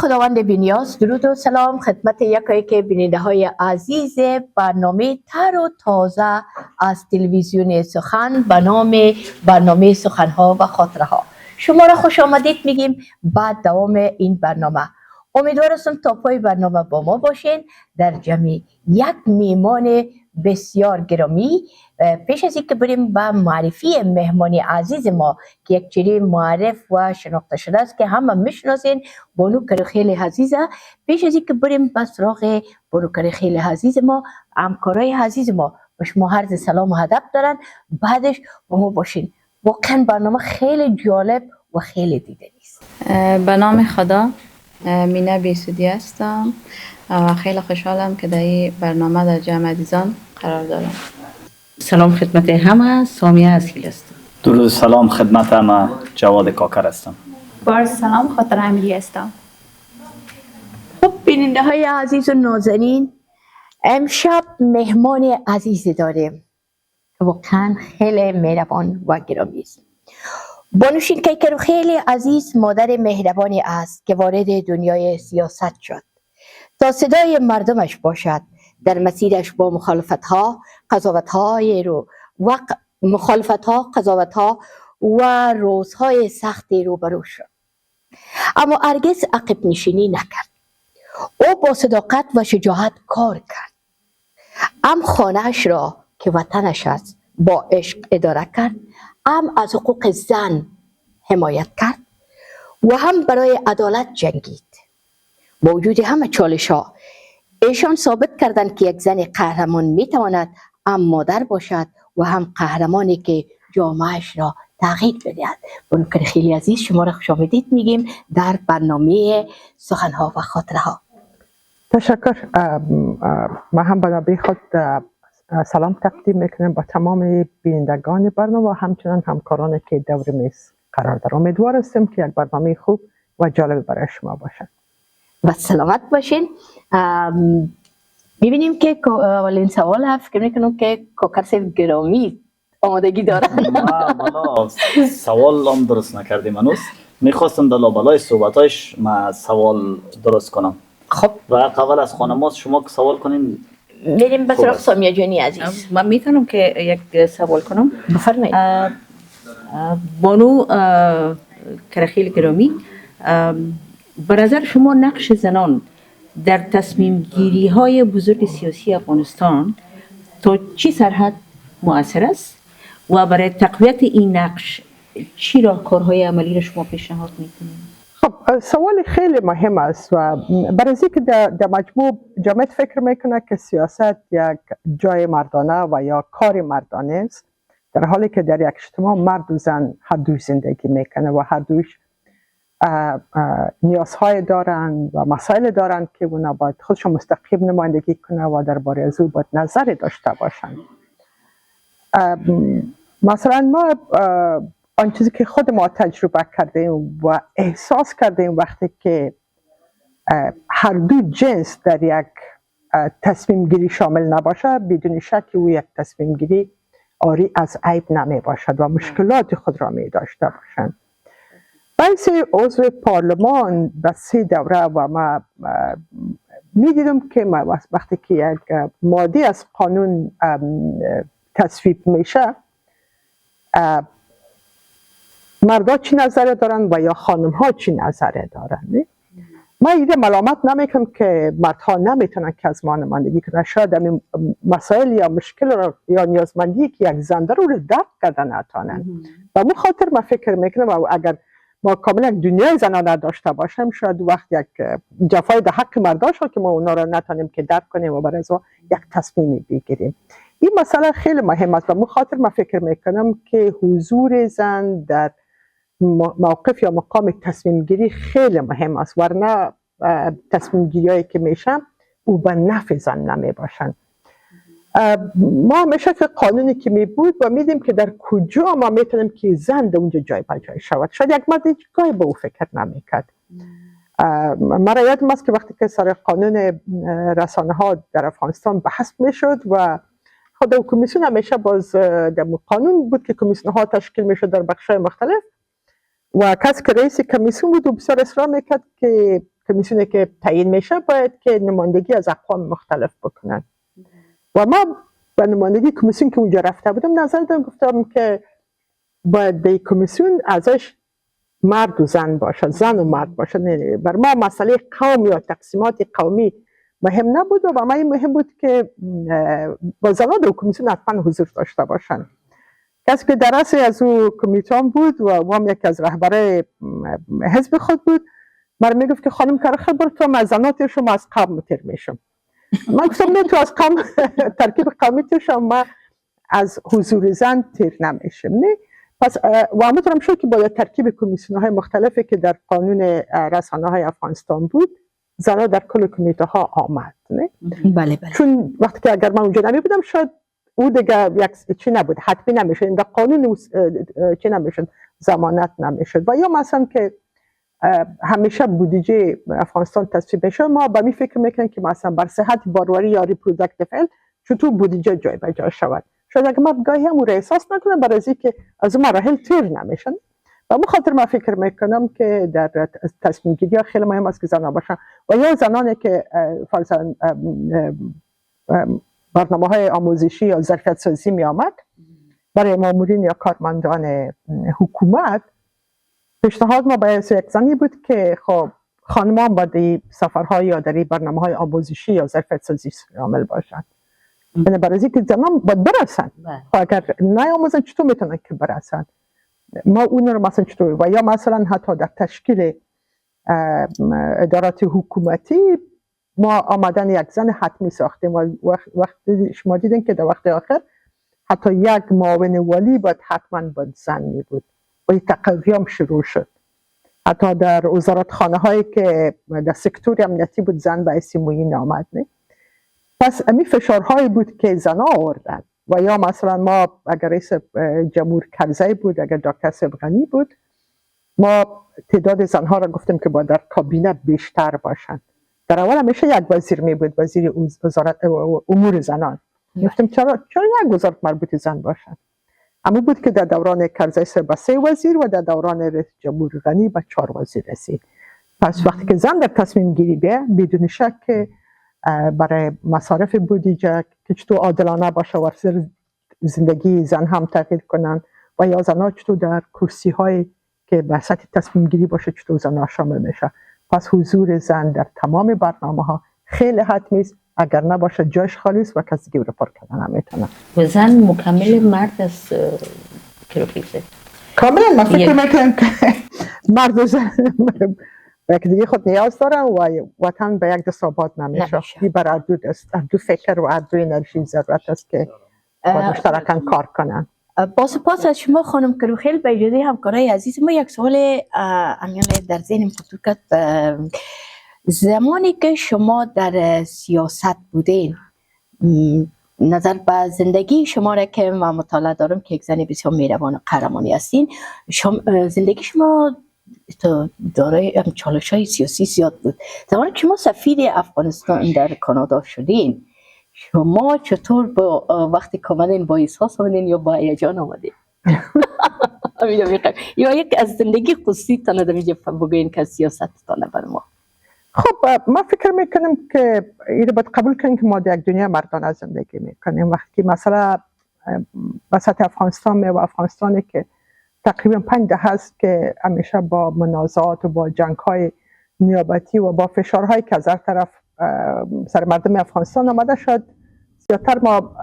خداوند بی‌نیاز، درود و سلام خدمت یکایک بیننده های عزیز برنامه تر و تازه از تلویزیون سخن به نام برنامه سخنها و خاطرها. شما را خوش آمدید میگیم بعد دوام این برنامه. امیدوارم تا پای برنامه با ما باشین. در جمع یک میمان بسیار گرامی، پیش از اینکه بریم به معرفی مهمانی عزیز ما که یک چیزی معرف و شناخته شده است که همه میشناسین، بانو کرخیل عزیزه. پیش از اینکه بریم به سراغ بانو کرخیل عزیز ما، همکارای عزیز ما به شما عرض سلام و ادب دارن، بعدش با ما باشین. واقعا برنامه خیلی جالب و خیلی دیدنی است. به نام خدا، مینه بیسودی هستم و خیلی خوشحالم که در این برنامه در جمع عزیزان قرار دارم. سلام خدمت همه، سامیه اصیل هستم. درود سلام خدمت همه، جواد کاکر هستم. بار سلام، خاطر امیری هستم. خب بیننده های عزیز و نازنین، امشب مهمان عزیز داریم که واقعا خیلی مهربان و گرامی است. بانوشین کیکر خیلی عزیز مادر مهربانی است که وارد دنیای سیاست شد تا صدای مردمش باشد. در مسیرش با مخالفت‌ها، قضاوت‌ها و روزهای سختی روبرو شد، اما هرگز عقب نشینی نکرد. او با صداقت و شجاعت کار کرد. هم خانه‌اش را که وطنش است با عشق اداره کرد، هم از حقوق زن حمایت کرد و هم برای عدالت جنگید. با وجود همه چالش‌ها، ایشان ثابت کردند که یک زن قهرمان میتواند هم مادر باشد و هم قهرمانی که جامعهش را تغییر بدهد. بانو کرخیل عزیز، شما را خوش آمدید میگیم در برنامه سخنها و خاطرها. تشکر. ما هم برای خود سلام تقدیم میکنم با تمام بینندگان برنامه و همچنان همکارانی که دور میز قرار دارند. امیدوار هستم که یک برنامه خوب و جالب برای شما باشد. و سلامت باشین. میبینیم که اولین سوال هست که میکنم که کاکر گرامی آمادگی دارن. ما سوال هم درست نکردیم هنوز. میخواستم در لابلای صحبتاش ما سوال درست کنم. خب و قبل از خانمات شما سوال کنین. میریم به سراغ سامیه جانی عزیز. من میتونم که یک سوال کنم؟ بفرمایید. بانو کرخیل گرامی، به نظر شما نقش زنان در تصمیم گیری های بزرگ سیاسی افغانستان تا چی سرحد مؤثر است و برای تقویت این نقش چی راهکارهای عملی را شما پیشنهاد میکنید؟ خب سوال خیلی مهم است و برای اینکه در مجموع جامعه فکر میکنه که سیاست یک جای مردانه و یا کار مردانه است، در حالی که در یک اجتماع مرد و زن هر دوی زندگی میکنه و هر دویش نیازهای دارند و مسائل دارند که اونا باید خودشون مستقیم نمایندگی کنه و درباره از او باید نظری داشته باشند. مثلا ما آن چیزی که خود ما تجربه کردیم و احساس کردیم وقتی که هر دو جنس در یک تصمیم گیری شامل نباشه، بدون شک او یک تصمیم گیری آری از عیب نمی باشد و مشکلات خود را می داشته باشند. بعضی عضو پارلمان به 3 دوره و ما می دیدم که وقتی که یک ماده از قانون تصویب میشه، مردا چی نظره دارن و یا خانم ها چی نظره دارن. ما ایده ملامت نمیکنم که مردها نمیتونن که از ما نمایندگی کنن، شاید همین مسائل یا مشکل یا نیازمندی که یک زن داره رو درک کردن نتونن. و اون خاطر ما فکر میکنم و اگر ما کاملا دنیای زنانه داشته باشیم، شاید وقت یک جفای در حق مردا شد که ما اونا رو نتونیم که درک کنیم و برای از یک تصمیمی بگیریم. این مسئله خیلی مهم است و اون خاطر ما فکر میکنم که حضور زن در موقف یا مقام تصمیم گیری خیلی مهم است، ورنه تصمیم گیری هایی که میشن او به نفع زن نمی باشن. ما همیشه که قانونی که می بود و میدیم که در کجا ما میتونیم که زن در اونجا جای به جای شود. شاید یک مرد گاهی به او فکر نمیکرد. مرا یادم است که وقتی که سر قانون رسانه ها در افغانستان بحث میشد و خود کمیسیون همیشه باز در قانون بود که کمیسیون ها تشکیل میشد در بخش‌های مختلف و کسی که رئیس کمیسیون بود و بسیار اصرار میکرد که کمیسیونی که تعیین میشه باید که نمایندگی از اقوام مختلف بکنن و ما به نمایندگی کمیسیون که اونجا رفته بودم نظر دادم، گفتم که باید به کمیسیون ازش مرد و زن باشه، زن و مرد باشه. نه بر ما مسئله قوم یا تقسیمات قومی مهم نبود و برای من مهم بود که با زنان در کمیسیون حتما حضور داشته باشن. کسی که در اصل از او کمیتان بود و هم یکی از رهبرای حزب خود بود، من میگفت که خانم کرخه برو تو از زنان تیر شما از قوم تیر میشم. من گفتم نه تو از قوم ترکیب قومی تیر شما، من از حضور زن تیر نمیشم. نه پس و همونطورم شد که با ترکیب کمیسیون های مختلفی که در قانون رسانه های افغانستان بود، زنها در کل کمیته ها آمد. نه بله بله. چون وقتی که اگر من اونجا نمی بودم شاید او دیگه یک چی نبود، حتمی نمیشد، این در قانون چی نمیشد، ضمانت نمیشد. و یا مثلا که همیشه بودجه افغانستان تصویب بشه، ما به می فکر میکنیم که مثلا بر صحت باروری یا ریپروداکتیو هلت چطور بودجه جای به جای شود. شاید اگر ما گاهی هم رو احساس نکنم برای از اینکه از اون مراحل تیر نمیشن. و به خاطر من فکر میکنم که در تصمیم گیری ها خیلی مهم است که زنان باشن و یا زنانی که فرضاً برنامه‌های آموزشی یا ظرفیت سازی می آمد برای مامورین یا کارمندان حکومت، پیشنهاد ما باید یک زنی بود که خب خانمان با در سفرهای یا در برنامه‌های آموزشی یا ظرفیت سازی شامل باشند. یعنی برای اینکه زنان باید برسن، اگر نیاموزن چطور میتونن که برسن؟ ما اون رو مثلا چطور و یا مثلا حتی در تشکیل ادارات حکومتی ما آمدن یک زن حتمی ساختیم و وقتی شما دیدین که در وقت آخر حتی یک معاون ولی باید حتما باید زن می بود و این تقویم شروع شد. حتی در وزارت خانه هایی که در سکتور امنیتی بود زن به اسم معین آمد. نه؟ پس امی فشارهایی بود که زن آوردن و یا مثلا ما اگر رئیس جمهور کرزی بود، اگر دکتر سبغنی بود، ما تعداد زنها را گفتیم که باید در کابینه بیشتر باشند. در اول همیشه یک وزیر می بود، وزیر وزارت امور زنان. گفتیم چرا یک وزارت مربوط زن باشند؟ اما بود که در دوران کرزی به 3 وزیر و در دوران رئیس جمهور غنی به 4 وزیر رسید. پس وقتی که زن در تصمیم گیری بدون شک که برای مصارف بودجه که چطور عادلانه باشه و زندگی زن هم تغییر کنن و یا زنها چطور در کرسی های که به سطح تصمیم گیری باشه چطور زنها شامل میشه. پس حضور زن در تمام برنامه ها خیلی حتمی است، اگر نباشه جاش خالی است و کسی دیگه رو پر کردن نمیتونه. و زن مکمل مرد است کروفیکسه. کاملا من فکر میکنم که مرد و زن به یک دیگه خود نیاز دارن و وطن به یک دست آباد نمیشه. این برای دو فکر و دو انرژی ضرورت است که با مشترکاً کار کنن. با سپاس از شما خانم کروخیل. به اجازه همکارای عزیز ما یک سوال در ذهنم خطور کرد. زمانی که شما در سیاست بودین، نظر به زندگی شما را که من مطالعه دارم که یک زن بسیار مهربان و قهرمانی هستین، زندگی شما دارای چالش‌های سیاسی زیاد بود. زمانی که شما سفیر افغانستان در کانادا شدین، شما چطور با وقتی که آمدین با احساس آمدین یا با هیجان آمدین؟ یا یک از زندگی خصوصی تانه در بگوین که سیاست تانه بر ما؟ خب ما فکر میکنم که این رو باید قبول کنیم که ما در یک دنیا مردانه زندگی میکنیم. وقتی مثلا وسط افغانستان و افغانستانی که تقریبا 5 دهه است که همیشه با منازعات و با جنگ‌های نیابتی و با فشارهایی که از هر طرف سر مردم افغانستان آمده شد، زیادتر ما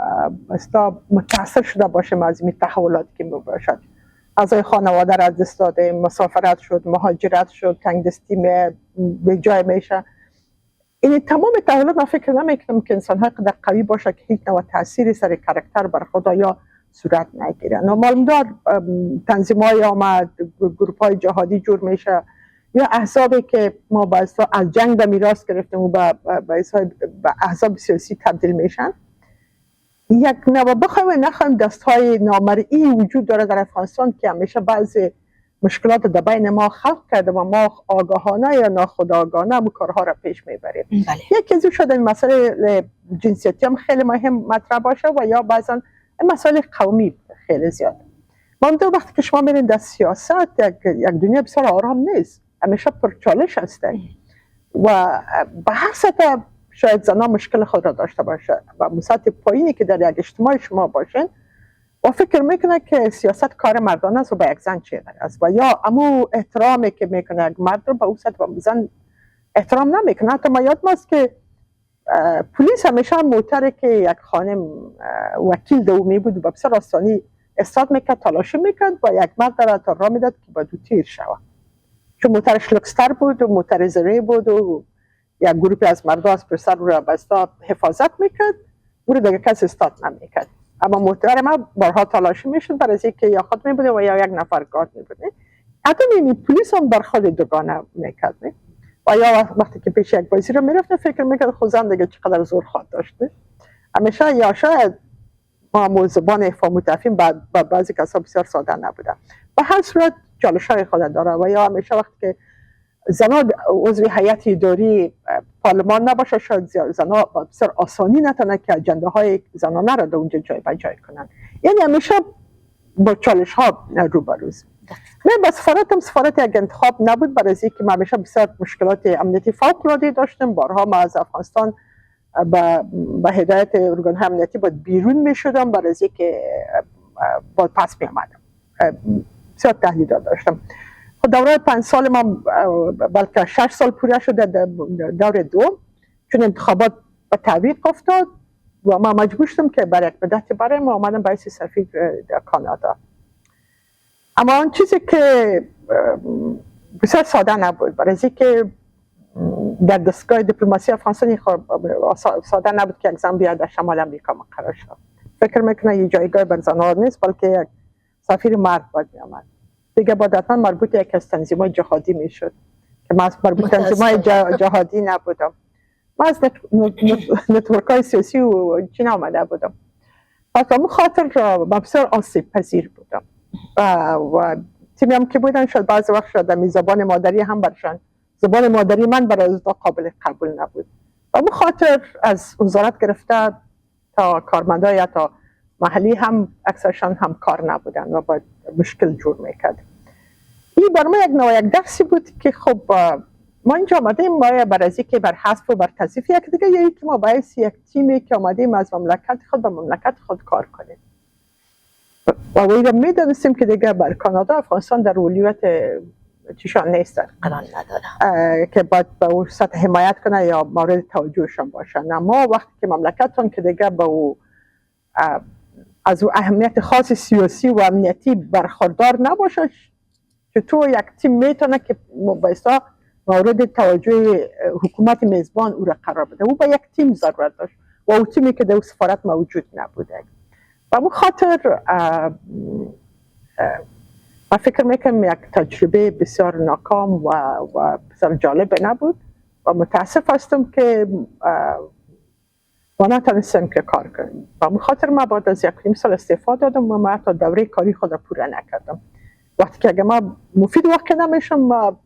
متاثر شده باشیم از این تحولاتی که می‌باشد. اعضای خانواده را از دست داده، مسافرت شد، مهاجرت شد، تنگدستی به جای میشه. این تمام تحولات من فکر نمیکنم که انسان های قدر قوی باشه که هیچ نوع تأثیری سر کاراکتر بر خدا یا صورت نگیره. معلومدار تنظیم‌های آمد، گروپ‌های جهادی جور میشه یا احزابی که ما باعث از جنگ به میراث گرفتیم و به احزاب سیاسی تبدیل میشن. یک نوع بخوایم نخوایم دستهای نامرئی وجود داره در افغانستان که همیشه بعضی مشکلات در بین ما خلق کرده و ما آگاهانه یا ناخودآگاهانه کارها را پیش میبریم. یکی از شده مسئله جنسیتی هم خیلی مهم مطرح باشه و یا بعضا مسئله قومی خیلی زیاد. من وقتی که شما میرین در سیاست یک دنیا بسیار آرام نیست، همیشه پرچالش هسته و به هر سطح شاید زنان مشکل خود را داشته باشه و سطح پایینی که در یک اجتماع شما باشین و فکر میکنه که سیاست کار مردان است و به یک زن چه است و یا امو احترامی که میکنه یک مرد رو به اون سطح به زن احترام نمیکنه. حتی ما یاد ماست که پلیس همیشه موتر که یک خانم وکیل دومی بود و بسیار آسانی استاد میکرد تلاشی میکرد و یک مرد را تا راه میداد که با دو تیر شود، چون موترش لکستر بود و موتر زری بود و یک گروپی از مردم از پسر رو را بستا حفاظت میکرد او رو دیگه کس استاد نمیکرد. اما موتر ما بارها تلاشی میشد برای از اینکه یا خود میبوده و یا یک نفر گارد میبوده. حتی پلیس هم بر خود دوگانه میکرد و یا وقتی که پیش یک بازی رو میرفت فکر میکرد خود زن دیگه چقدر زور خواد داشته. همیشه یا شاید ما زبان افهام و تفهیم با بعضی کسا بسیار ساده نبوده. به هر صورت چالش‌های خود داره و یا همیشه وقتی که زنان عضو هیئت اداری پارلمان نباشه شاید زنان بسیار آسانی نتونه که اجنده های زنانه را در اونجا جای به جای کنن. یعنی همیشه با چالش ها روبروز. من با سفارت یک انتخاب نبود برای از اینکه ما همیشه بسیار مشکلات امنیتی فوق‌العاده داشتیم. بارها ما از افغانستان با هدایت ارگان امنیتی باید بیرون میشدم برای از اینکه باید پس می آمدم. بسیار تهدیدات داشتم. دوره 5 سال ما بلکه 6 سال پوره شده دور دوم چون انتخابات به تعویق افتاد و ما مجبور شدم که برای یک مدت برای ما آمدم باعث سفیر در کانادا. اما آن چیزی که بسیار ساده نبود برای از اینکه در دستگاه دیپلماسی افغانستانی ساده نبود که یک زن بیاد در شمال امریکا مقرر شد. فکر میکنه یه جایگاه بر زنان نیست بلکه یک سفیر مرد باید میامد. دیگه باید حتما مربوط یک از تنظیم‌های جهادی میشد که من مربوط تنظیم‌های جهادی نبودم. من از نتورک‌های سیاسی و چین آمده بودم. پس به خاطر بسیار آسیب پذیر بودم و تیمی هم که بودن شاید بعضی وقت شاید زبان مادری هم برشان زبان مادری من برای از قابل قبول نبود و به خاطر از وزارت گرفته تا کارمندای یا تا محلی هم اکثرشان هم کار نبودن و باید مشکل جور میکرد. این برای ما یک درسی بود که خب ما اینجا آمدیم ما برای که بر حذف و بر تضعیف یک دیگه یکی که ما باعث یک تیمی که آمدیم از مملکت خود به مملکت خود کار کنیم و ویرا میدانستیم که دیگه بر کانادا افغانستان در اولیت چیشان نیستن قرار نداره که باید به اون سطح حمایت کنه یا مورد توجهشان باشن. اما وقتی که مملکتون که دیگه به او از او اهمیت خاص سیاسی و امنیتی برخوردار نباشه که تو یک تیم میتونه که بایستا مورد توجه حکومت میزبان او را قرار بده. او با یک تیم ضرورت داشت و او تیمی که در سفارت موجود نبوده و به خاطر من فکر میکنم یک تجربه بسیار ناکام و بسیار جالب نبود و متاسف هستم که ما نتونستیم که کار کنیم و به خاطر ما بعد از 1.5 سال استعفا دادم و ما حتی دوره کاری خود را پوره نکردم. وقتی که اگه ما مفید واقع نمیشم ما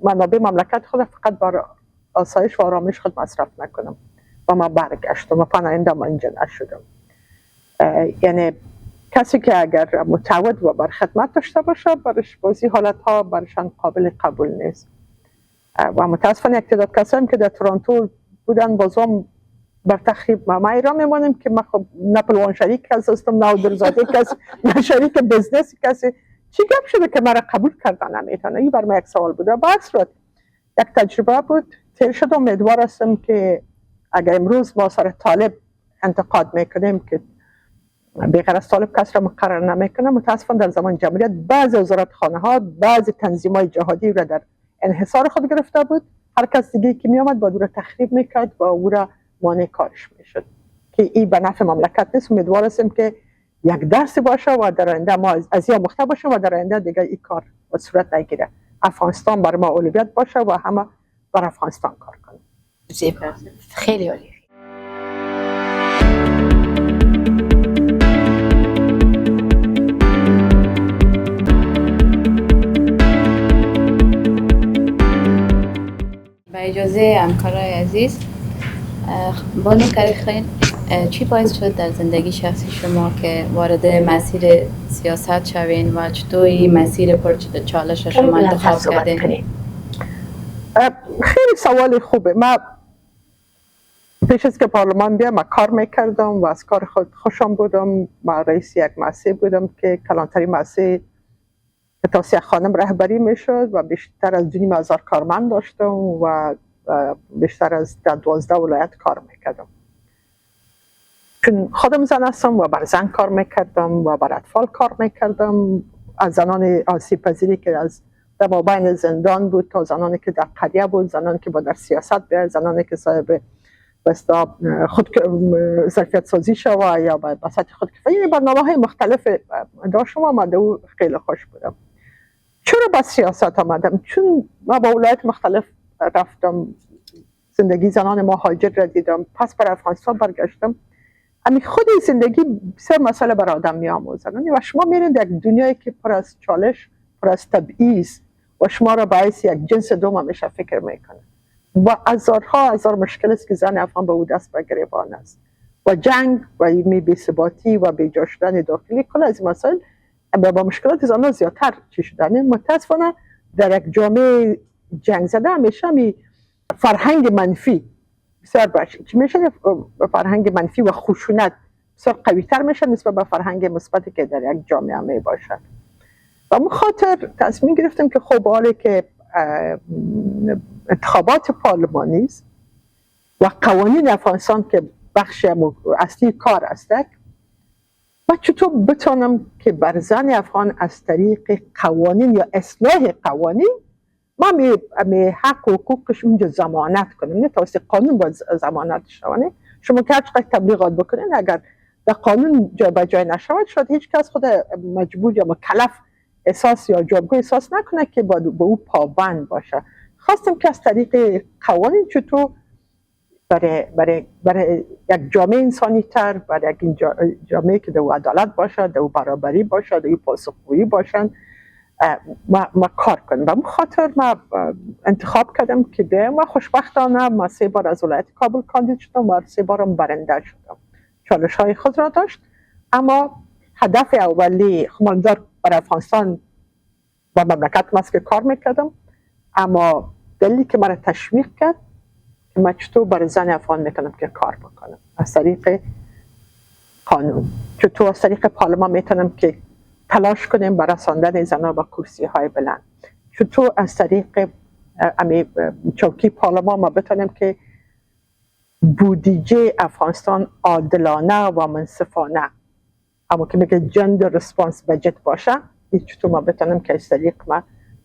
منابع مملکت خود فقط برای آسایش و آرامش خود مصرف نکنم و ما برگشتم و پناهنده ما اینجا نشدم. یعنی کسی که اگر متعود و بر خدمت داشته باشه برش بازی حالت ها برشان قابل قبول نیست و متاسفانه یک تعداد کسایی که در تورنتو بودن بازم بر تخریب ما ایران میمانیم که ما خب نه پلوان شریک کسی هستم نه درزاده کسی نه شریک بزنس کسی چی گپ شده که مرا قبول کردن نمیتونه. این بر من یک سوال بوده. با صورت یک تجربه بود تیر شد. امیدوار هستم که اگر امروز ما سر طالب انتقاد میکنیم که بغیر از طالب کس را مقرر نمیکنه متاسفانه در زمان جمهوریت بعضی وزارت خانه ها بعضی تنظیم‌های جهادی را در انحصار خود گرفته بود. هر کس دیگه که می آمد با او را تخریب میکرد و او را مانع کارش میشد که این به نفع مملکت نیست. امیدوار هستم که یک درسی باشه و در آینده ما از این مخته باشه و در آینده دیگه این کار به صورت نگیره. افغانستان برای ما اولویت باشه و همه بر افغانستان کار کنیم. زیبا. خیلی عالی. با اجازه همکارای عزیز بانو کریخین چی باعث شد در زندگی شخصی شما که وارد مسیر سیاست شوین و چطور این مسیر پر چالش شما انتخاب کردین؟ خیلی سوال خوبه. من پیش از که پارلمان بیام کار میکردم و از کار خود خوشم بودم. من رئیس یک مؤسسه بودم که کلانترین مؤسسه توسعه خانم رهبری میشد و بیشتر از 2,500 کارمند داشتم و بیشتر از 12 ولایت کار میکردم. چون خودم زن هستم و بر زن کار میکردم و بر اطفال کار میکردم، از زنان آسیب پذیری که از در مابین زندان بود تا زنانی که در قریه بود، زنانی که با در سیاست بیاید، زنانی که صاحب خود ظرفیت سازی شوه یا به بساط خودکفایی، برنامه‌های مختلف داشتم و من او خیلی خوش بودم. چرا به سیاست آمدم؟ چون من با ولایت مختلف رفتم، زندگی زنان مهاجر را دیدم، پس بر افغانستان برگشتم. امی خود زندگی بسیار مسئله بر آدم می آموزد و شما میرین در یک دنیایی که پر از چالش، پر از تبعیض و شما را باعث یک جنس دوم همیشه فکر میکنه و هزار مشکل است که زن افغان به او دست به گریبان است و جنگ و بی‌ثباتی و بی‌جا شدن داخلی، کل از این مسائل با مشکلات زنان زیادتر چی شدن. متاسفانه در یک جامعه جنگ زده همیشه می فرهنگ منفی بسیار باشه، چی میشه فرهنگ منفی و خشونت بسیار قوی تر میشه نسبت به فرهنگ مثبتی که در یک جامعه می باشد. و من خاطر تصمیم گرفتم که خب حالی که انتخابات پارلمانی است و قوانین افغانستان که بخش اصلی کار است، و چطور بتونم که بر زن افغان از طریق قوانین یا اصلاح قوانین ما می حق و حقوقش اونجا ضمانت کنیم، نه توسط قانون باید ضمانت شونه. شما که هر چقدر تبلیغات بکنین اگر در قانون جا به جای نشود، شاید هیچ کس خود مجبور یا مکلف احساس یا جابگاه احساس نکنه که باید به او پابند باشه. خواستم که از طریق قوانین چطور برای یک جامعه انسانی تر، برای یک جامعه که دو عدالت باشد، دو برابری باشد، دو پاسخگویی باشند، ما کار کنیم. و خاطر ما انتخاب کردم که بیایم و خوشبختانه ما 3 بار از ولایت کابل کاندید شدم و 3 بارم برنده شدم. چالش های خود را داشت، اما هدف اولی خمالدار برای افغانستان و مملکت ماست که کار میکردم، اما دلیلی که مرا تشویق کرد که من چطور برای زن افغان میکنم که کار بکنم از طریق قانون، چطور از طریق پارلمان میتونم که تلاش کنیم برای رساندن زنان به کرسی های بلند، چطور از طریق چوکی پارلمان ما بتونیم که بودجه افغانستان عادلانه و منصفانه، اما که میگه جندر رسپانس بجت باشه، چطور ما بتونیم که از طریق ما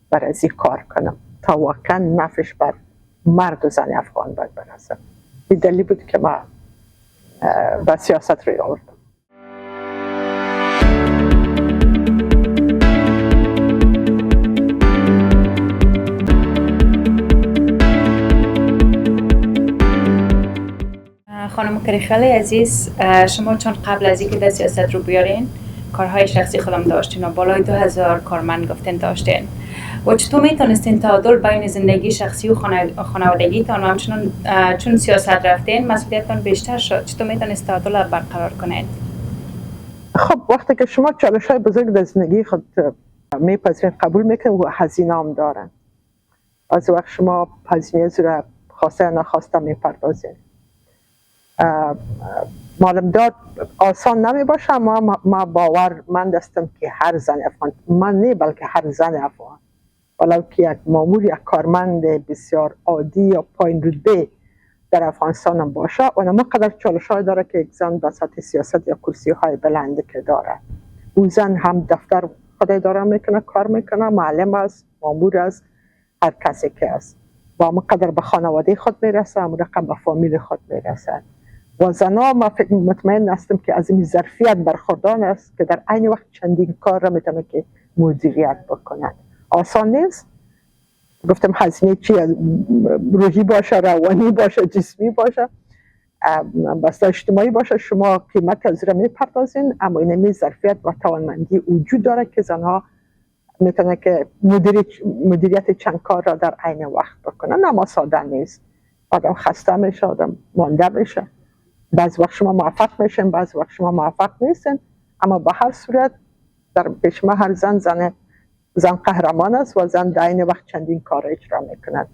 برای ازی کار کنم تا واقعا نفعش بر مرد و زن افغان باید برسه. این دلیل بود که ما به سیاست روی آوردم. خانم کریخلی عزیز، شما چون قبل از اینکه در سیاست رو بیارین کارهای شخصی خودم داشتین و بالای 2000 کارمند گفتین داشتین و چطور میتونستین تعادل بین زندگی شخصی و خانوادگیتان و همچنان چون سیاست رفتین مسئولیتتان بیشتر شد، چطور میتونست تعادل رو برقرار کنید؟ خب وقتی که شما چالش های بزرگ در زندگی خود میپذیرین قبول میکنید و هزینه هم دارن، از وقت شما هزینه رو خواسته یا نخواسته میپردازین. معلوم داد آسان نمی باشه، اما ما باورمند هستم که هر زن افغان، من نه بلکه هر زن افغان، ولو که یک مامور یا کارمند بسیار عادی یا پایین رتبه در افغانستان هم باشه، اونم قدر چالش های داره که یک زن به سطح سیاست یا کرسی های بلند که داره. اون زن هم دفتر خود داره میکنه، کار میکنه، معلم است، مامور است، هر کسی که است، با همون قدر به خانواده خود میرسه، همون رقم به فامیل خود میرسه. و زنها ما فکر مطمئن هستم که از این ظرفیت برخوردار است که در عین وقت چندین کار را میتونه که مدیریت بکنند. آسان نیست، گفتم هزینه چی، روحی باشه، روانی باشه، جسمی باشه، بسته اجتماعی باشه، شما قیمت از را میپردازین، اما این ظرفیت و توانمندی وجود داره که زنها میتونه که مدیریت چند کار را در عین وقت بکنن. اما ساده نیست، آدم خسته میشه، آدم مانده میشه، بعض وقت شما موفق میشین، بعض وقت شما موفق نیستین، اما به هر صورت در پیش ما هر زن قهرمان است و زن در این وقت چندین کار اجرا میکنند.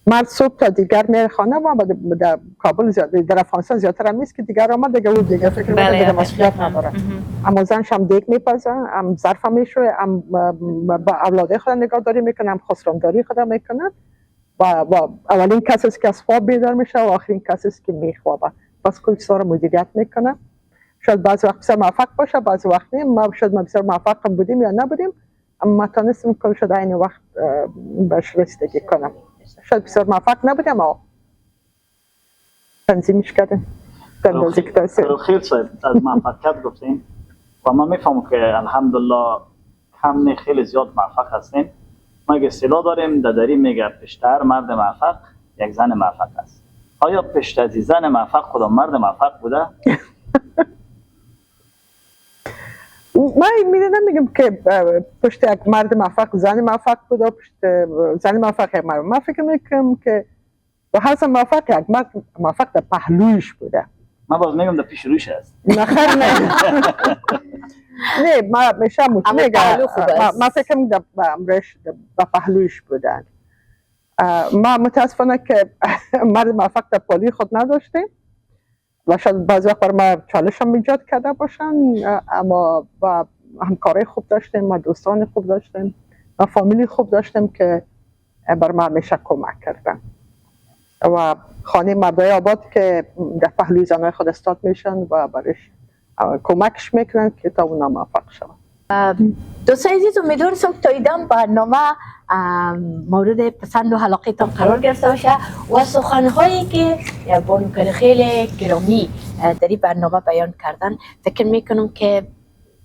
مرد صبح تا دیگر میره خانه و در کابل زیاد در افغانستان زیادتر هم نیست که دیگر آمد دیگه او دیگه فکر میکنه دیگه مسئولیت نداره. اما زنش هم دیگ میپزه، هم ظرف هم میشوره، هم با اولاده خود نگاهداری میکنه، هم خسرانداری خود میکنه و اولین کسی است که از خواب بیدار میشه و آخرین کسی است که میخوابه. پس کل چیزا رو مدیریت میکنه. شاید بعضی وقت بسیار موفق باشه، بعضی وقت نه. ما شاید ما بسیار موفق بودیم یا نبودیم، اما ما تونستیم کل شده این وقت بهش رسیدگی کنم. شاید بسیار موفق نبودیم اما تنظیمش کردیم. خیلی صاحب از موفقیت گفتیم و ما میفهمم که الحمدلله کم خیلی زیاد موفق هستیم. ما یک اصطلاح داریم دادری میگه پشتر مرد موفق یک زن موفق است. آیا پشت از زن موفق خدا مرد موفق بوده؟ ما نمیگم که پشت یک مرد موفق زن موفق بوده، پشت زن موفق یک مرد. ما فکر میکنم که با هر زن موفق یک مرد موفق در پهلویش بوده. ما باز میگم در پیش روش است. نخیر نه. نه ما میشه میگم ما فکر میکنم در پهلویش بودن. ما متاسفانه که مرد موفق در پالی خود نداشتیم و شاید بعضی وقت بر ما چالش هم ایجاد کرده باشن، اما با همکارای خوب داشتیم، ما دوستان خوب داشتیم، ما فامیلی خوب داشتیم که بر ما همیشه کمک کردن و خانه مردای آباد که در پهلوی زنهای خود استاد میشن و برش کمکش میکنن که تا اونا موفق شون. دوستان عزیز، امیدوارم که تا ایدان برنامه مورد پسند و علاقتان قرار گرفته باشه و سخنهایی که بانو کرخیل گرامی در این برنامه بیان کردن فکر میکنم که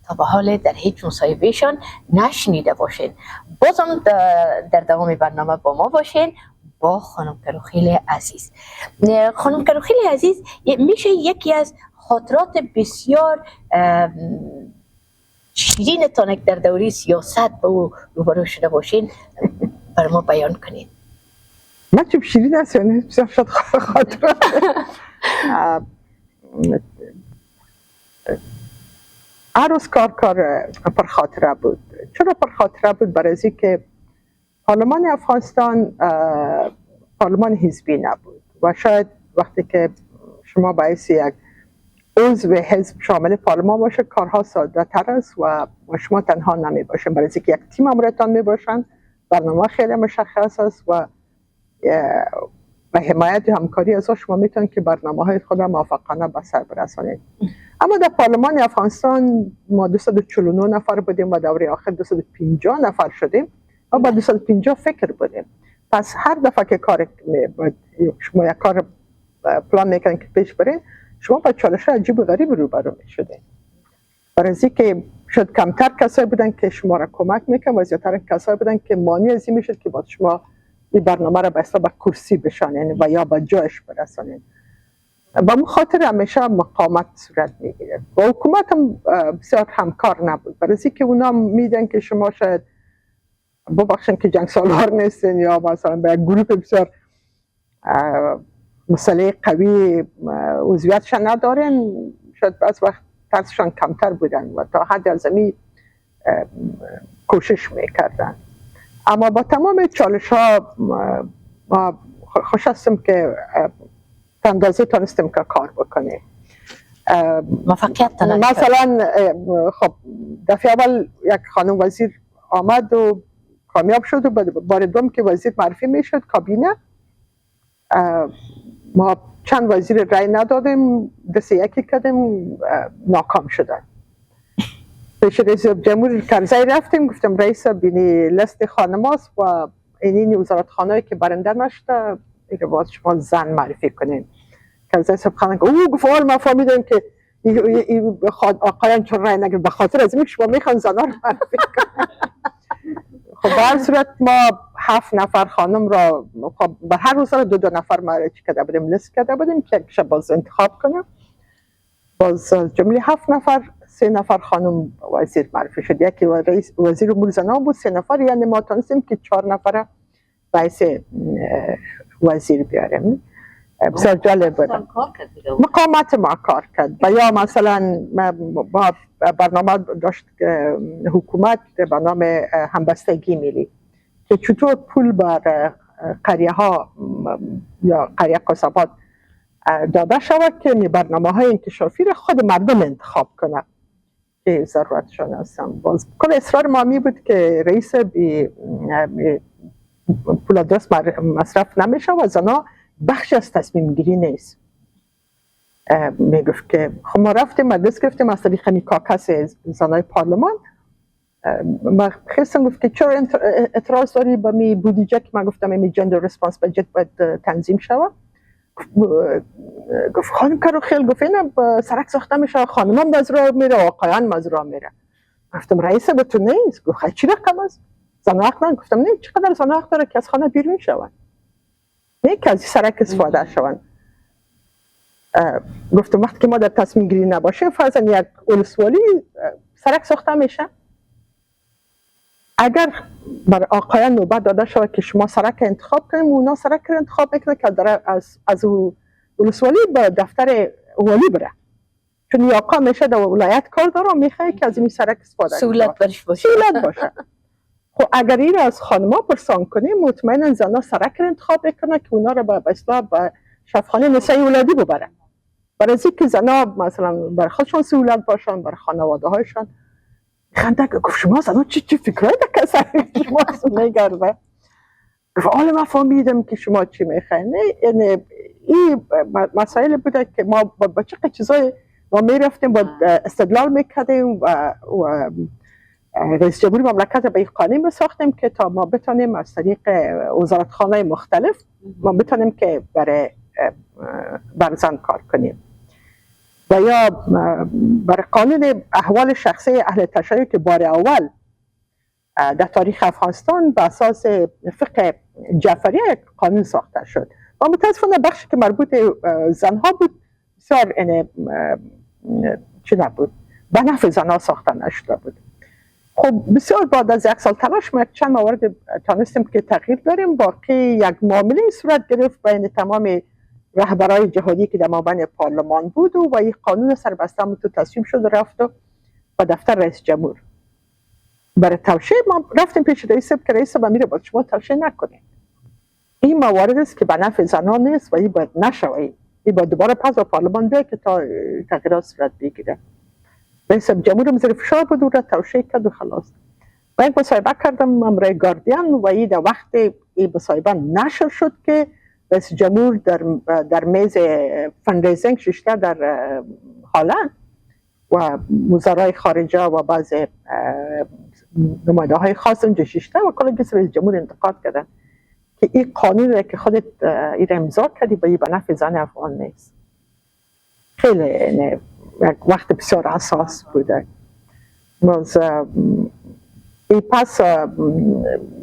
تا به حال در هیچ مصاحبهشان نشنیده باشین. بازم در دوام برنامه با ما باشین با خانم کرخیل عزیز. خانم کرخیل عزیز میشه یکی از خاطرات بسیار شیرین تانک در دوره سیاست با او روبرو شده باشین بر ما بیان کنید. من چون شیرین هست یعنی بسیار شد خاطرات. عروض کار پر خاطره بود. چرا پر خاطره بود؟ برای از که پارلمان افغانستان پارلمان حزبی نبود و شاید وقتی که شما باعث یک عضو حزب شامل پارلمان باشه کارها ساده تر است و شما تنها نمی باشین، برای اینکه یک تیم امورتان می باشن، برنامه خیلی مشخص است و حمایت و همکاری از شما میتونید که برنامه های خود موفقانه به سر برسانید. اما در پارلمان افغانستان ما 249 نفر بودیم و دوره آخر 250 نفر شدیم و با 250 فکر بودیم. پس هر دفعه که شما یک کار پلان میکنید که پیش برین، شما با چالش عجیب و غریب روبرو میشدین. برای اینکه شاید کمتر کسایی بودن که شما را کمک میکنن و زیادتر کسایی بودن که مانع از این میشد که با شما این برنامه را به کرسی بشانین و یا به جایش برسانین. با مخاطر همیشه مقاومت صورت میگیره و حکومت هم بسیار همکار نبود، برای اینکه اونا میدن که شما شاید ببخشن که جنگ سالار نیستین یا مثلا به یک گروه بسیار مسئله قوی عضویتشان ندارن، شاید بعض وقت ترسشان کمتر بودن و تا حد الزامی کوشش میکردن. اما با تمام چالش ها ما خوش هستم که اندازه تانستیم که کار بکنیم. موفقیت مثلا خب دفعه اول یک خانم وزیر آمد و کامیاب شد و بار دوم که وزیر معرفی میشد کابینه، ما چند وزیر رای ندادیم، دست یکی کردیم، ناکام شدن. پیش رئیس جمهور کرزی رفتیم، گفتم رئیس بینی لست خانماست و این وزارت خانه‌ای که برنده نشده دیگه باز شما زن معرفی کنین. کرزی صاحب خانه گفت ما فهمیدیم که آقایان چون رای نگرد به خاطر از این شما میخوان زنها رو معرفی کنن. خب به هر صورت ما 7 نفر خانم را بر هر روز دو نفر معرفی کرده بودیم، لیست کرده بودیم که یک شب باز انتخاب کنیم. باز جمله 7 نفر 3 نفر خانم وزیر معرفی شد، یکی رئیس وزیر امور زنان بود 3 نفر، یعنی ما تونستیم که 4 نفر رئیس وزیر بیاریم. بسیار جالب بود. مقامات ما کار کرد و یا مثلا با برنامه داشت حکومت به نام همبستگی ملی که چطور پول بر قریه ها یا قریه قصبات داده شود که برنامه های انکشافی را خود مردم انتخاب کنه که ضرورتشان هستن. باز کل اصرار ما می بود که رئیس پول درست مصرف نمیشه و زنا بخش از تصمیم گیری نیست. می گفت که خب ما رفتیم مجلس گرفتیم از طریق کاکس زنای پارلمان. ما خیستم گفت که چرا اعتراض داری به می بودجه که من گفتم می جندر ریسپانس بجت باید تنظیم شود. گفت خانم کرو خیل گفت اینه سرک ساخته میشه خانم هم از راه میره آقایان از راه میره. گفتم رئیس به تو نیست. گفت چی رقم است؟ زن حق نداره. گفتم نه چقدر زن حق داره که از خانه بیرون شون نه که از سرک استفاده شون. گفتم وقتی که ما در تصمیم گیری نباشیم فرضاً یک ولسوالی سرک ساخته میشه، اگر بر آقایان نوبت داده شود که شما سرک انتخاب کنیم اونا سرک رو انتخاب میکنه که از ولسوالی به دفتر والی بره، چون این آقا میشه در ولایت کار داره میخواه که از این سرک استفاده کنه سهولت برش باشه. خب اگر این از خانما پرسان کنیم مطمئنا زنا سرک رو انتخاب میکنه که اونا رو به اصطلاح به شفاخانه نسای ولادی ببره، برای از اینکه زنا مثلا برای خودشان سهولت باشن برای خانواده هایشان. خنده گفت شما زنا چی فکرایی که سرک شما نگرده؟ گفت حالا من فهمیدم که شما چی میخواین. یعنی این مسائل بوده که ما با چه چیزای ما میرفتیم با استدلال میکردیم و رئیس جمهوری مملکت به این قانون ساختیم که تا ما بتونیم از طریق وزارتخانه مختلف ما بتونیم که بر زن کار کنیم. و یا برای قانون احوال شخصی اهل تشیع که بار اول در تاریخ افغانستان به اساس فقه جعفری قانون ساخته شد و متاسفانه بخشی که مربوط زنها بود بسیار چی نبود، به نفع زنها ساخته نشده بود. خب بسیار بعد از یک سال تلاش ما چند موارد تانستیم که تغییر داریم. باقی یک معامله صورت گرفت بین تمام رهبرای جهادی که در مابین پارلمان بود و این قانون سربسته هم تو تصویب شد رفت و دفتر رئیس جمهور برای توشیح. ما رفتیم پیش رئیس که رئیس با میره با شما توشیح نکنید، این موارد است که به نفع زنان نیست و این باید نشود، این باید دوباره پس با پارلمان بیاید که تا تغییرات صورت بگیره. رئیس جمهور زیر فشار بود و را توشیح کرد و خلاص. من یک مصاحبه کردم امرای گاردین و این در وقت این مصاحبه نشر شد که رئیس جمهور در میز فندریزینگ ششته در هالند و وزرای خارجه و بعض نمایده های خاص اونجا ششته و کل رئیس جمهور انتقاد کردن که این قانون را که خودت این امضا کردی به نفع زن افغان نیست. خیلی وقت بسیار اساس بوده. باز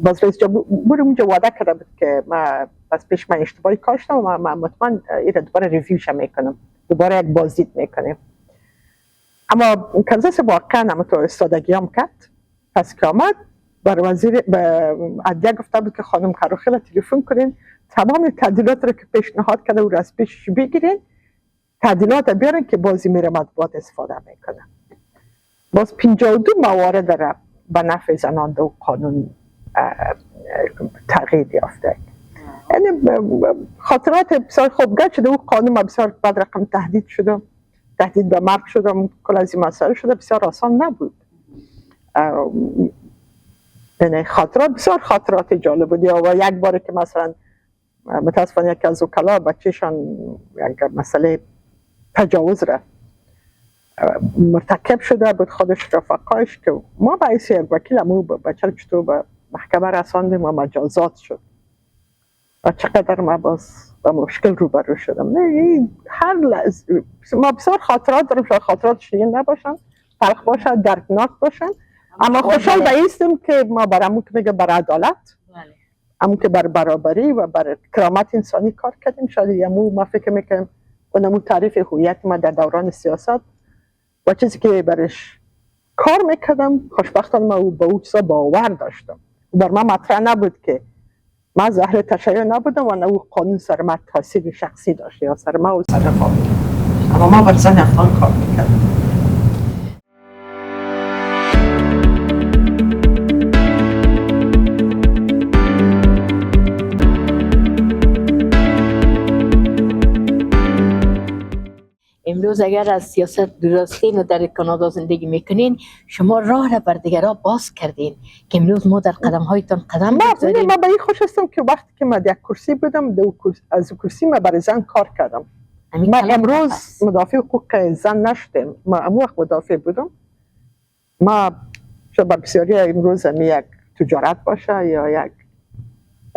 باز رئیس جمهور اونجا وعده کرده بود که من بس پیش من اشتباهی کاشتم و من مطمئن این دوباره ریویوش میکنم، دوباره یک بازدید میکنیم. اما کنزاس واقعا هم تو استادگی هم کرد. پس که آمد بر وزیر عدلیه گفته بود که خانم کروخیل تلفن کنین تمام تعدیلات رو که پیشنهاد کرده و رو از پیشش بگیرین، تعدیلات بیارن که بازی میره مطبوعات استفاده میکنه. باز 52 موارد داره به نفع زنان در قانون تغییر یافته. یعنی خاطرات بسیار خوب گشت شده و قانون بسیار بد رقم تهدید شده، تهدید به مرگ شده، کل از این مسائل شده، بسیار آسان نبود. یعنی بسیار خاطرات جالب بود. و یک بار که مثلا متاسفانه یکی از وکلا بچه‌شان یک مسئله تجاوز را مرتکب شده بود، خودش رفقایش که ما باعث یک وکیل امو بچه رو چطور به محکمه رساندیم و مجازات شد و چقدر ما باز با مشکل روبرو شدم. نه هر لحظه ما بسیار خاطرات دارم، شاید خاطرات شیرین نباشن، تلخ باشن، دردناک باشن، اما خوشحال بایستیم که ما برامون که میگه بر عدالت، همون که بر برابری و بر کرامت انسانی کار کردیم. شاید ما فکر میکنم اونمو تعریف هویت ما در دوران سیاست و چیزی که برش کار میکردم خوشبختانه ما به اون چیزا باور داشتم. بر من مطرح نبود که من از اهل تشیع نبودم و نه او قانون سر من تاثیر شخصی داشته یا سر ما و سر فامیل، اما ما بر زن افغان کار میکردم. امروز اگر از سیاست درستین و در کانادا زندگی میکنین شما راه را بر دیگران باز کردین که امروز ما در قدم هایتان قدم بگذاریم. من به این خوش هستم که وقتی که من در کرسی بودم از کرسی من برای زن کار کردم. من امروز مدافع حقوق زن نشدم، من امو وقت مدافع بودم. ما شاید بسیاری امروز یک تجارت باشه یا یک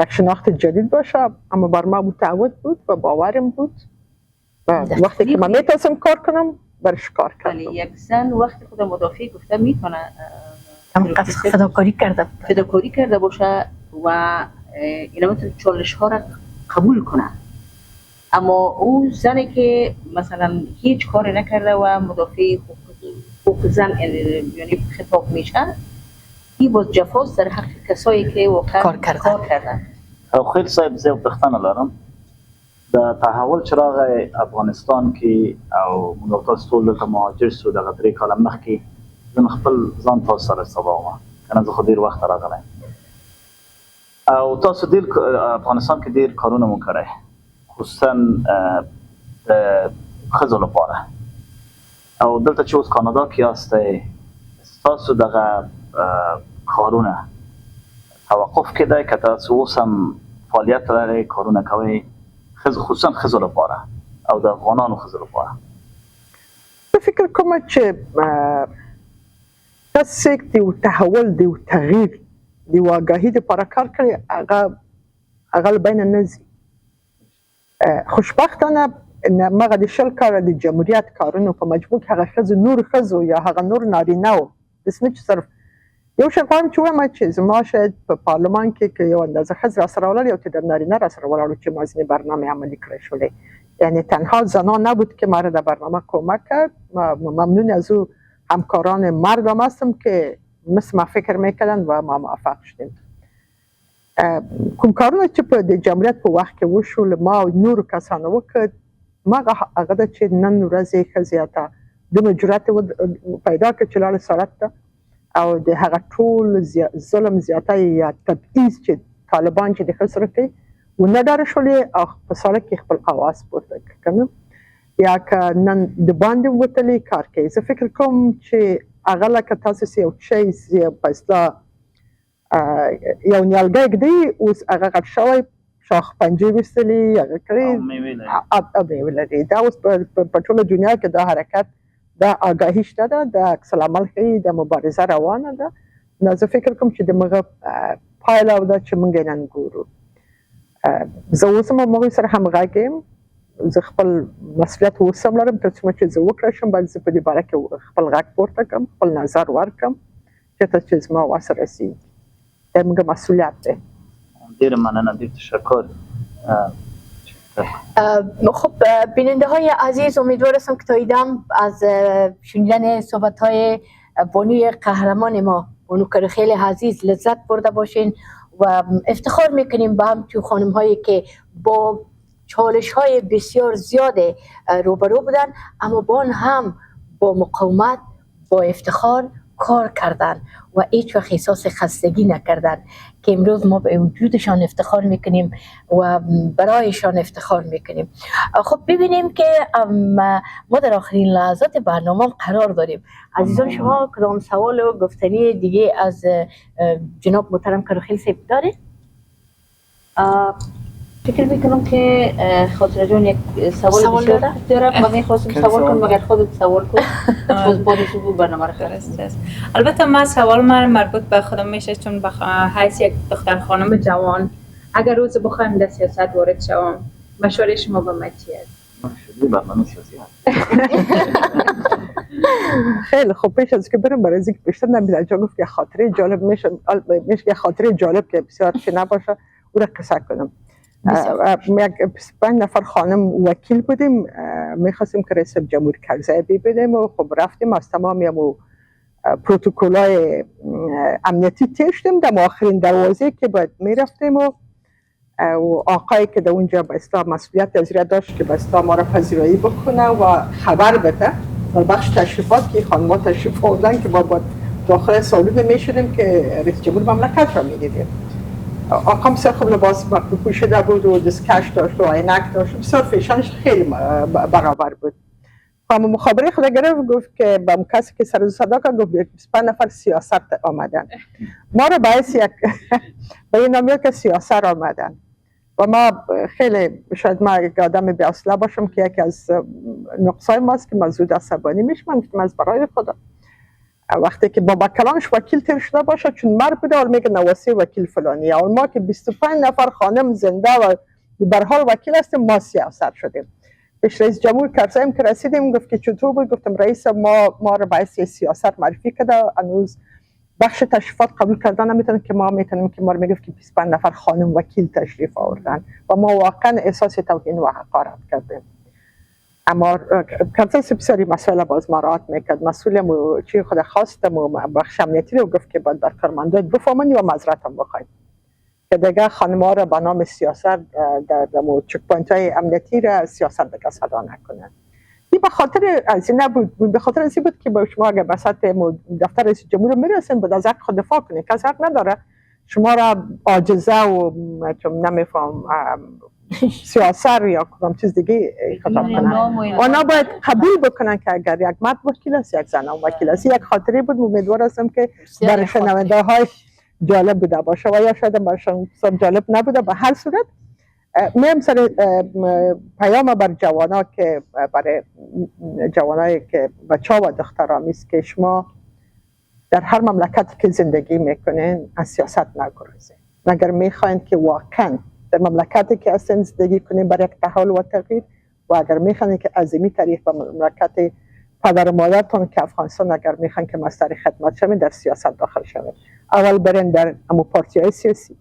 شناخت جدید باشه، اما بر ما متعود بود و باورم بود و وقتی که من میتونستم کار کنم برش کار کردم. یک زن وقتی خود مدافع گفته میتونه فداکاری کرده باشه و اینا میتونه چالش ها را قبول کنه، اما او زنی که مثلا هیچ کاری نکرده و مدافع حقوق زن یعنی خطاب میشه، این باز جفاست در حق کسایی که واقعا کار کردن. خیلی صاحب زیب بختان لارم در تحول چراغ افغانستان که او منوقت ستول که مهاجر سو در قدری کالم مخی زن خپل ځان تاسو سره سبا ما کنه زه خو ډیر وخت راغلی او تاسو ډیر افغانستان کې ډیر کارونه مو کړی، خصوصا د ښځو لپاره، او دلته چې اوس کانادا کې یاستئ ستاسو دغه کارونه توقف کېدی که تاسو اوس هم فعالیت لرئ کارونه کوئ خصوصا ښځو لپاره او د افغانانو ښځو لپاره؟ زه فکر کوم چې تاسو د تحول د تغییر د واقعي لپاره کار کړی هغه بین نه ځي. خوشبختانه مغه د شل کال د جمهوریت کارونو په مجموع کې هغه ښځو نور ښځو یا هغه نور نارینه وو داسې نه چې صرف یو شی غواړم چې ووایم چې زما شاید په پارلمان کې یو اندازه ښځې راسره ولاړ یو تعداد نارینه راسره ولاړ چې ما ځینې برنامه عملي کړی شولې، یعنی تنها زنان نبود که مرا در برنامه کمک کرد. ممنون از او همکاران مردم هستم که مثل ما فکر میکردن و ما موفق شدیم. کوم کارونه چې په د جمهوریت په وخت کې وشول ما او نورو کسانو وکړ، ما هغه ده چې نن ورځې ښځې ته دومره جرأت پیدا کړ چې لاړه سړک ته او د هغه ټول ظلم زیاتی یا تبعیض چې طالبان چې د ښځو سره کوي ونه ډاره شولې او په سړک کې خپل اواز پورته کړ یا که نن د باندې وتلې کار کوي. زه فکر کوم چې هغه لکه تاسو یو شی په اصطلاح یو نیالګی ږدي اوس هغه غټ شوی شاخ پنجې ویستلي هغه کړی میوې لري. دا اوس په ټوله دنیا کې دا حرکت دا آگاهی شته ده، د عکس العمل ښیي، د مبارزه روانه ده. نو زه فکر کوم چې دغه پایله ده چې موږ نن ګورو. زه اوس هم هغوی سره همغږی یم، زه خپل مسؤلیت اوس هم لرم، تر څومره چې زه وکړی شم باید زه په دې باره کې خپل غږ پورته کړم، خپل نظر ورکړم چېرته چې زما وس رسېږي. دا زموږ مسؤلیت دی. ډېره مننه، ډېر تشکر. خب بیننده های عزیز، امیدوارم که تا ایدم از شنیدن صحبت های بانوی قهرمان ما بانو کرخیل عزیز لذت برده باشین و افتخار میکنیم به همچون خانم هایی که با چالش های بسیار زیاد روبرو بودن اما با آن هم با مقاومت با افتخار کار کردن و هیچ وقت احساس خستگی نکردن که امروز ما به وجودشان افتخار میکنیم و برایشان افتخار میکنیم. خب ببینیم که ما در آخرین لحظات برنامه قرار داریم. عزیزان شما کدام سوال و گفتنی دیگه از جناب محترم کرخیل صاحب دارید؟ فکر میکنم که خاطر جان یک سوال داره. من میخواستم سوال کنم مگر خودت سوال کن باز بارشو بود برنامه رو خرست. البته من سوال من مربوط به خودم میشه، چون به حیث یک دختر خانم جوان اگر روز بخوایم در سیاست وارد شوم مشوره شما به من چی است؟ مشوره برنامه سیاسی هست. خیلی خوب، پیش از که برم برای اینکه بیشتر نمیدونم جا گفت که خاطره جالب میشه که خاطره جالب که بسیار چی نباشه او را قصه کنم. یک 5 نفر خانم وکیل بودیم، میخواستیم که رئیس جمهور کرزی ببینیم و خب رفتیم از تمامی پروتکل‌های امنیتی تیر شدیم. در آخرین دروازه که باید میرفتیم و آقایی که در اونجا به اصطلاح مسئولیت از داشت که به اصطلاح ما را پذیرایی بکنه و خبر بده در بخش تشریفات که خانم‌ها تشریف آوردن که با داخل سالن میشدیم که رئیس جمهور مملکت را میدیدیم. آقام بسیار خوب لباس پوشیده بود و دستکش داشت و عینک داشت، بسیار فیشنش خیلی برابر بود. همون مخابره خود گرفت گفت که با کسی که سر صدا کرد گفت 25 نفر سیاست آمدن. ما رو باعث یک به این نامیاد که سیاست آمدن و ما خیلی شاید ما یک آدم بی‌حوصله باشم که یکی از نقصای ماست که زود عصبانی میشم. گفتم از برای خدا وقتی که با کلامش وکیل تیر شده باشه چون مرد بوده اول میگه نواسی وکیل فلانی، اول ما که 25 نفر خانم زنده و به حال وکیل هستیم ما سیاست شدیم. پیش رئیس جمهور کرزایم که رسیدیم گفت که چطور بود؟ گفتم رئیس ما رو باعث سیاست معرفی کرده، هنوز بخش تشریفات قبول کردن نمیتونن که ما میتونیم که ما رو میگفت که 25 نفر خانم وکیل تشریف آوردن و ما واقعا احساس توهین و حقارت کردیم. اما کرزای بسیاری مسائل باز مراعات میکرد. مسئول چی خود خواستم و بخش امنیتی رو گفت که باید بر کارمندان بفهمونی و معذرت هم بخواید که دیگه خانم ها رو به نام سیاست در چک پوینت های امنیتی را سیاست دیگه صدا نکنن. این به خاطر از این نبود، به خاطر از این بود که با شما اگر بساط دفتر رئیس جمهور رو میرسین باید از حق خود دفاع کنید. کسی حق نداره شما را عاجزه و نمیفهم سیاست یا کدام چیز دیگه خطاب کنن. اونا باید قبول بکنن که اگر یک مرد وکیل است یک زن وکیل است. یک خاطری بود، امیدوار هستم که برای شنونده های جالب بوده باشه و یا شاید برایشان جالب نبوده. به هر صورت میم سر پیام بر جوانا که برای جوانایی که بچه‌ها و دختران است که شما در هر مملکتی که زندگی میکنین از سیاست نگریزین. اگر میخواین که واقعا در مملکتی که هستین زندگی کنین برای یک تحول و تغییر و اگر میخواین که عظیمی تاریخ و مملکت پدر و مادرتون که افغانستان اگر میخواین که مستر خدمت شوین در سیاست داخل شوین، اول برین در امو پارتی‌های سیاسی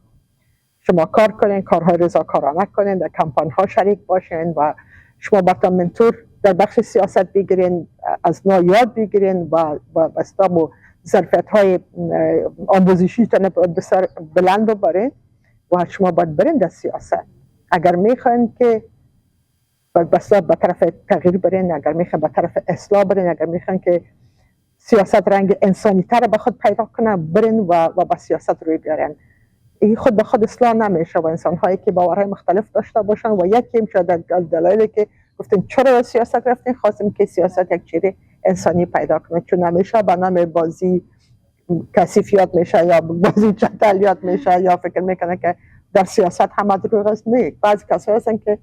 شما کار کنین، کارهای رضاکارانه کنین، در کمپاین ها شریک باشین و شما براتون منتور در بخش سیاست بگیرین، از نو یاد بگیرین و بستام ظرفیت های آموزشیتون بسر بلند ببرین و شما باید برین در سیاست. اگر میخواین که بسیار به طرف تغییر برین، اگر میخواین به طرف اصلاح برین، اگر میخواین که سیاست رنگ انسانی تر به خود پیدا کنه برین و با سیاست روی بیارین. این خود به خود اصلاح نمیشه و انسان هایی که باورهای مختلف داشته باشن و یکی میشه از دلایلی که گفتیم چرا سیاست رفتین خواستیم که سیاست یک چیز انسانی پیدا کنه، چون نمیشه به نام بازی کثیف یاد میشه یا بازی چتل یاد میشه یا فکر میکنه که در سیاست همه دروغ است. نه، بعضی کسایی هستن که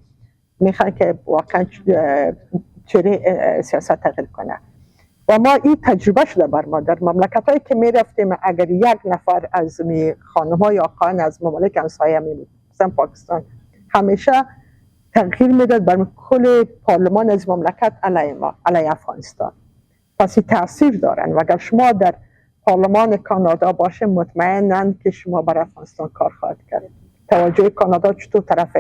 میخوان که واقعا چیز سیاست تغییر کنه و ما این تجربه شده بر ما در مملکت هایی که می رفتیم اگر یک نفر از خانم های آقایان از ممالک همسایه مثلا پاکستان همیشه تغییر میداد بر کل پارلمان از مملکت علیه ما، علیه افغانستان. پس این تاثیر دارن و اگر شما در پارلمان کانادا باشه مطمئنن که شما بر افغانستان کار خواهد کرد. توجه کانادا چطور طرف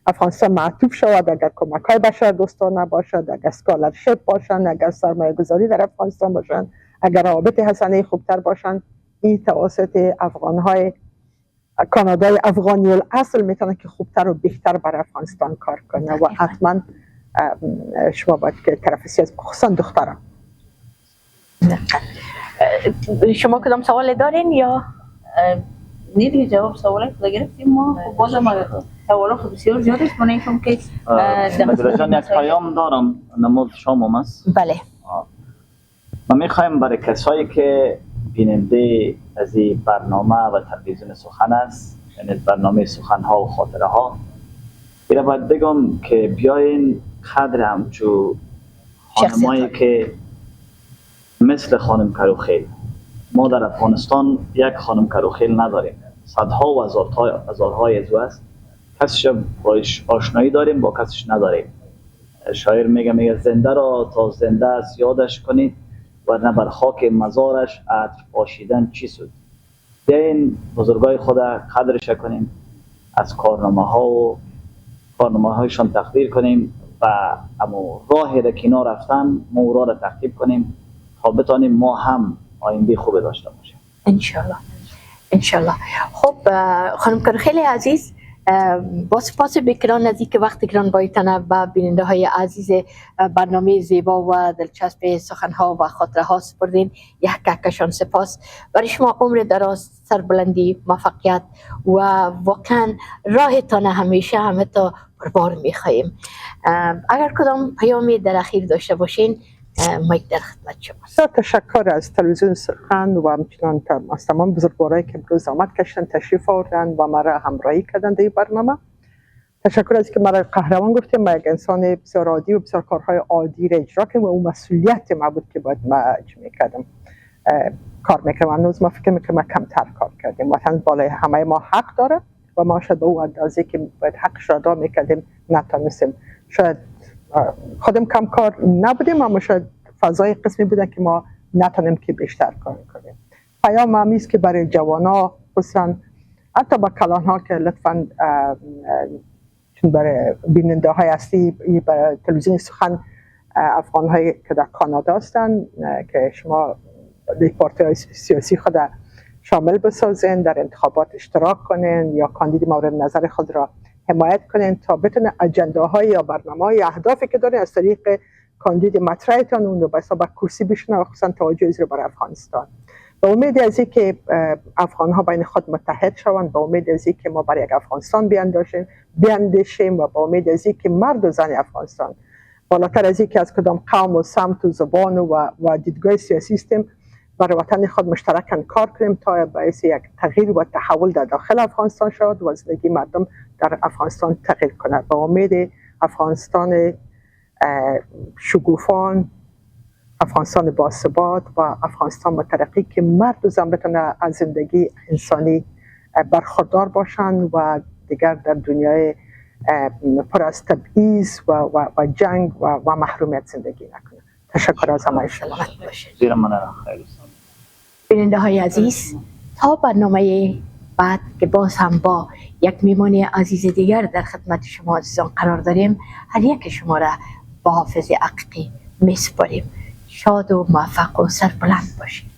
افغانستان معطوف شود، اگر کمک های بشر دوستانه باشد، اگر اسکالرشپ باشن، اگر سرمایه گذاری در افغانستان باشن، اگر روابط حسنه خوبتر باشن، این توسط افغان های کانادای افغانی الاصل میتونه که خوبتر و بهتر برای افغانستان کار کنه و حتما شما باید که طرف سیاست خصوصا دختران. شما کدام سوال دارین یا نه دیگه جواب سوالای خود گرفتیم ما. بازم سوالا خود بسیار زیاد است. من اینکم که مدیر جان یک پیام دارم نمود شما است. بله. ما میخوایم برای کسایی که بیننده از این برنامه و تلویزیون سخن است، یعنی برنامه سخن ها و خاطره ها، اینا باید بگم که بیاین قدر همچو خانمایی که مثل خانم کروخیل، ما در افغانستان یک خانم کروخیل نداریم، صدها و هزارهای ازو است، کسیش باش آشنایی داریم با کسیش نداریم. شاعر میگه زنده را تا زنده است یادش کنید و نه بر خاک مزارش عطر پاشیدن چی سود. بیاین بزرگای خود قدرش کنیم، از کارنامه هایشان تقدیر کنیم و اما راهی را که اینا رفتن ما او را تعقیب کنیم تا بتانیم ما هم آینده خوب داشته باشیم انشالله. خب خانم کروخیل عزیز، با سپاس بکران از اینکه وقت گران بایتان با بیننده های عزیز برنامه زیبا و دلچسب سخنها و خاطره ها سپردین. یک ککشان سپاس. برای شما عمر دراز، سربلندی، موفقیت و واقعا راهتان همیشه همه تا پربار میخواهیم. اگر کدام پیامی در اخیر داشته باشین مایک در خدمت شما. بسیار تشکر از تلویزیون سخن و همچنان از تمام بزرگوارایی که امروز زحمت کشیدن تشریف آوردن و مرا همراهی کردن در این برنامه. تشکر از که مرا قهرمان گفتیم. من یک انسان بسیار عادی و بسیار کارهای عادی را اجرا کردم و اون مسئولیت ما بود که باید من میکردم کار میکردم. هنوز ما فکر میکنم کمتر کار کردیم. وطن بالای همه ما حق داره و ما شاید به اون اندازه که باید حقش را ادا میکردیم نتونستیم. شاید خودم کم کار نبودیم اما شاید فضای قسمی بودن که ما نتونیم که بیشتر کار کنیم. پیام همی است که برای جوانا خصوصا حتی با کلان ها که لطفاً چون برای بیننده های اصلی برای تلویزیون سخن افغان هایی که در کانادا هستن که شما در پارتی های سیاسی خود شامل بسازین، در انتخابات اشتراک کنین یا کاندید مورد نظر خود را حمایت کنین تا بتونه اجنده های یا برنامه های اهدافی که دارین از طریق کاندید مطرحتان اون رو به حساب کرسی بشنه و خصوصا توجه رو برای افغانستان. به امید از اینکه افغان ها بین خود متحد شوند، به امید از اینکه ما برای یک افغانستان بیاندیشیم و به امید از اینکه مرد و زن افغانستان بالاتر از اینکه از کدام قوم و سمت و زبان و دیدگاه سیاسی استیم برای وطن خود مشترکاً کار کنیم تا باعث یک تغییر و تحول در داخل افغانستان شود و زندگی مردم در افغانستان تغییر کند. به امید افغانستان شگوفان، افغانستان باثبات و افغانستان مترقی که مرد و زن بتونه از زندگی انسانی برخوردار باشند و دیگر در دنیای پر از تبعیض و جنگ و محرومیت زندگی نکنه. تشکر از همه شما. زیر من خیلی بیننده های عزیز، تا برنامه بعد که باز هم با یک میمانی عزیز دیگر در خدمت شما عزیزان قرار داریم، هر یک شما را با حافظ حقیقی میسپاریم. شاد و موفق و سربلند باشید.